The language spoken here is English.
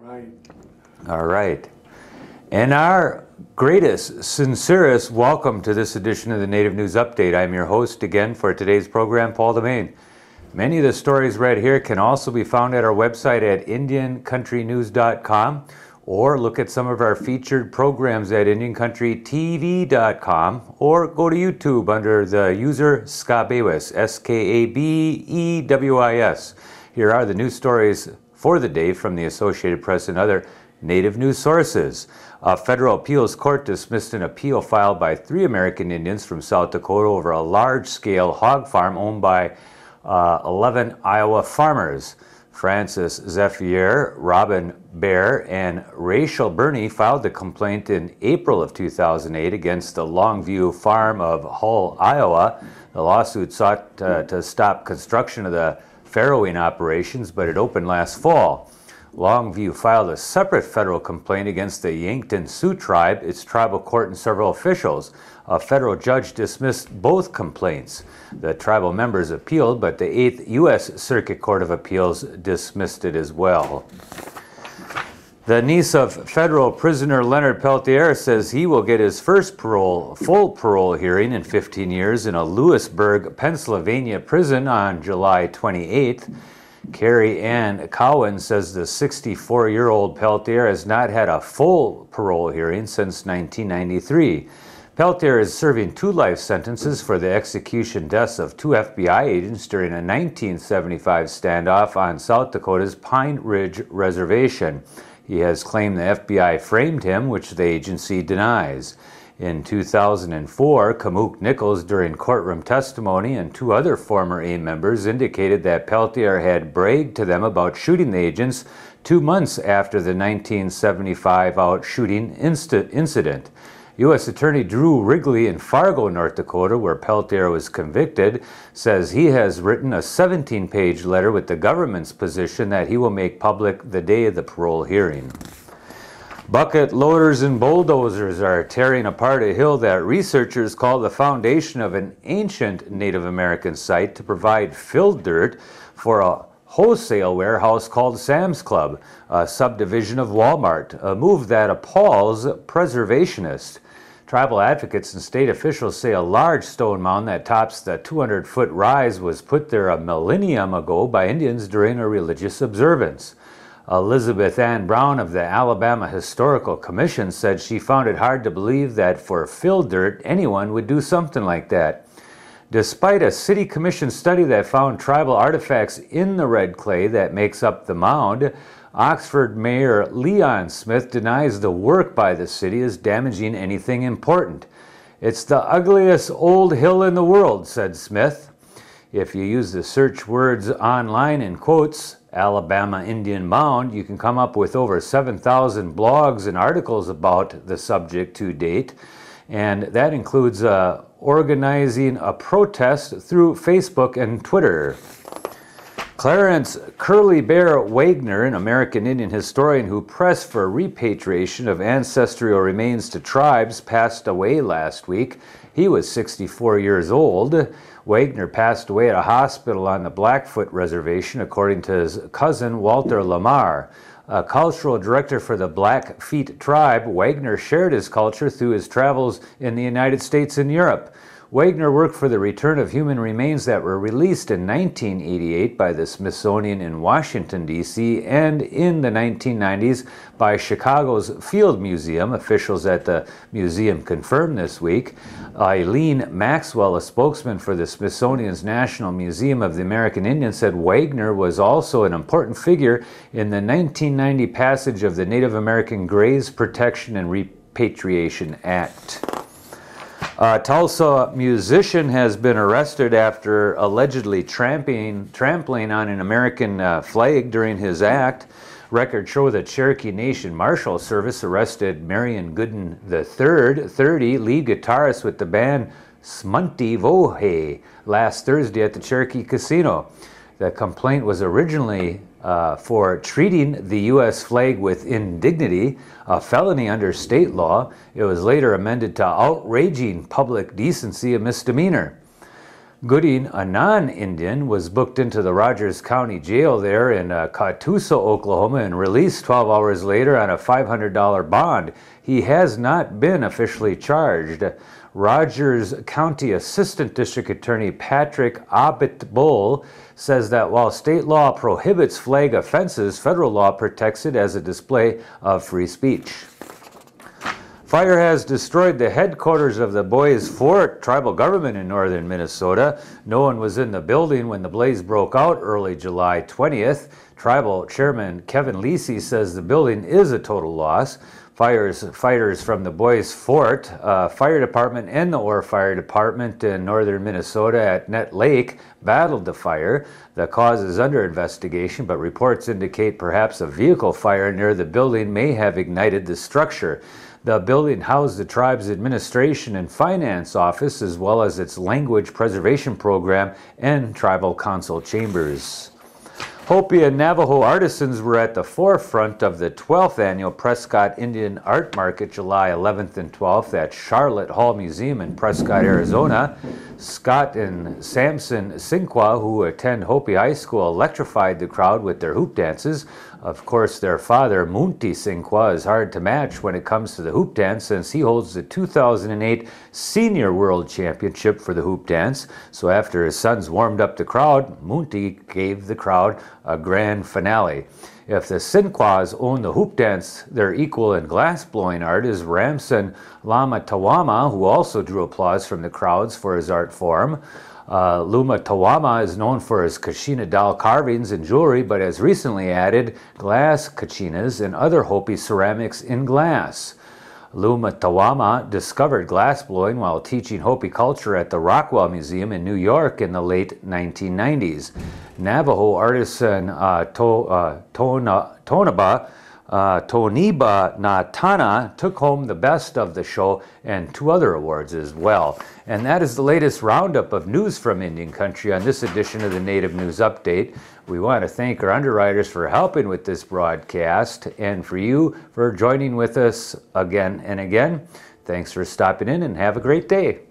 Right. All right. And our greatest, sincerest welcome to this edition of the Native News Update. I'm your host again for today's program, Paul Demain. Many of the stories read here can also be found at our website at IndianCountryNews.com, or look at some of our featured programs at IndianCountryTV.com, or go to YouTube under the user Skabewis, Skabewis. Here are the news stories for the day from the Associated Press and other Native news sources. A federal appeals court dismissed an appeal filed by 3 American Indians from South Dakota over a large-scale hog farm owned by 11 Iowa farmers. Francis Zephyr, Robin Bear, and Rachel Burney filed the complaint in April of 2008 against the Longview Farm of Hull, Iowa. The lawsuit sought to stop construction of the farrowing operations, but it opened last fall. Longview filed a separate federal complaint against the Yankton Sioux tribe, its tribal court, and several officials. A federal judge dismissed both complaints. The tribal members appealed, but the 8th U.S. Circuit Court of Appeals dismissed it as well. The niece of federal prisoner Leonard Peltier says he will get his first full parole hearing in 15 years in a Lewisburg, Pennsylvania prison on July 28th. Carrie Ann Cowan says the 64-year-old Peltier has not had a full parole hearing since 1993. Peltier is serving 2 life sentences for the execution deaths of 2 FBI agents during a 1975 standoff on South Dakota's Pine Ridge Reservation. He has claimed the FBI framed him, which the agency denies. In 2004, Kamuk Nichols, during courtroom testimony, and 2 other former AIM members indicated that Peltier had bragged to them about shooting the agents 2 months after the 1975 shooting incident. U.S. Attorney Drew Wrigley in Fargo, North Dakota, where Peltier was convicted, says he has written a 17-page letter with the government's position that he will make public the day of the parole hearing. Bucket loaders and bulldozers are tearing apart a hill that researchers call the foundation of an ancient Native American site to provide filled dirt for a wholesale warehouse called Sam's Club, a subdivision of Walmart, a move that appalls preservationists. Tribal advocates and state officials say a large stone mound that tops the 200-foot rise was put there a millennium ago by Indians during a religious observance. Elizabeth Ann Brown of the Alabama Historical Commission said she found it hard to believe that for filled dirt anyone would do something like that. Despite a city commission study that found tribal artifacts in the red clay that makes up the mound, Oxford Mayor Leon Smith denies the work by the city is damaging anything important. "It's the ugliest old hill in the world," said Smith. If you use the search words online in quotes, Alabama Indian Mound, you can come up with over 7,000 blogs and articles about the subject to date, and that includes organizing a protest through Facebook and Twitter. Clarence Curly Bear Wagner, an American Indian historian who pressed for repatriation of ancestral remains to tribes, passed away last week. He was 64 years old. Wagner passed away at a hospital on the Blackfoot Reservation, according to his cousin Walter Lamar. A cultural director for the Blackfeet tribe, Wagner shared his culture through his travels in the United States and Europe. Wagner worked for the return of human remains that were released in 1988 by the Smithsonian in Washington, D.C., and in the 1990s by Chicago's Field Museum. Officials at the museum confirmed this week. Eileen Maxwell, a spokesman for the Smithsonian's National Museum of the American Indian, said Wagner was also an important figure in the 1990 passage of the Native American Graves Protection and Repatriation Act. A Tulsa musician has been arrested after allegedly trampling on an American flag during his act. Records show the Cherokee Nation Marshal Service arrested Marion Gooden III, 30, lead guitarist with the band Smunty Vohe, last Thursday at the Cherokee Casino. The complaint was originally for treating the U.S. flag with indignity, a felony under state law. It was later amended to outraging public decency, a misdemeanor. Gooding, a non-Indian, was booked into the Rogers County Jail there in Catoosa, Oklahoma, and released 12 hours later on a $500 bond. He has not been officially charged. Rogers County Assistant District Attorney Patrick Abitbol says that while state law prohibits flag offenses, federal law protects it as a display of free speech. Fire has destroyed the headquarters of the Bois Forte tribal government in northern Minnesota. No one was in the building when the blaze broke out early July 20th. Tribal Chairman Kevin Lisi says the building is a total loss. Fighters from the Bois Forte Fire Department and the Orr Fire Department in northern Minnesota at Net Lake battled the fire. The cause is under investigation, but reports indicate perhaps a vehicle fire near the building may have ignited the structure. The building housed the tribe's administration and finance office, as well as its language preservation program and tribal council chambers. Hopi and Navajo artisans were at the forefront of the 12th annual Prescott Indian Art Market, July 11th and 12th at Charlotte Hall Museum in Prescott, Arizona. Scott and Samson Sinqua, who attend Hopi High School, electrified the crowd with their hoop dances. Of course, their father, Munti Sinqua, is hard to match when it comes to the hoop dance, since he holds the 2008 Senior World Championship for the hoop dance. So after his sons warmed up the crowd, Munti gave the crowd a grand finale. If the Sinquas own the hoop dance, their equal in glass-blowing art is Ramson Lama Tawama, who also drew applause from the crowds for his art form. Luma Tawama is known for his Kachina doll carvings and jewelry, but has recently added glass kachinas and other Hopi ceramics in glass. Luma Tawama discovered glassblowing while teaching Hopi culture at the Rockwell Museum in New York in the late 1990s. Navajo artisan Toniba Natana took home the best of the show and 2 other awards as well. And that is the latest roundup of news from Indian Country on this edition of the Native News Update. We want to thank our underwriters for helping with this broadcast, and for you for joining with us again and again. Thanks for stopping in, and have a great day.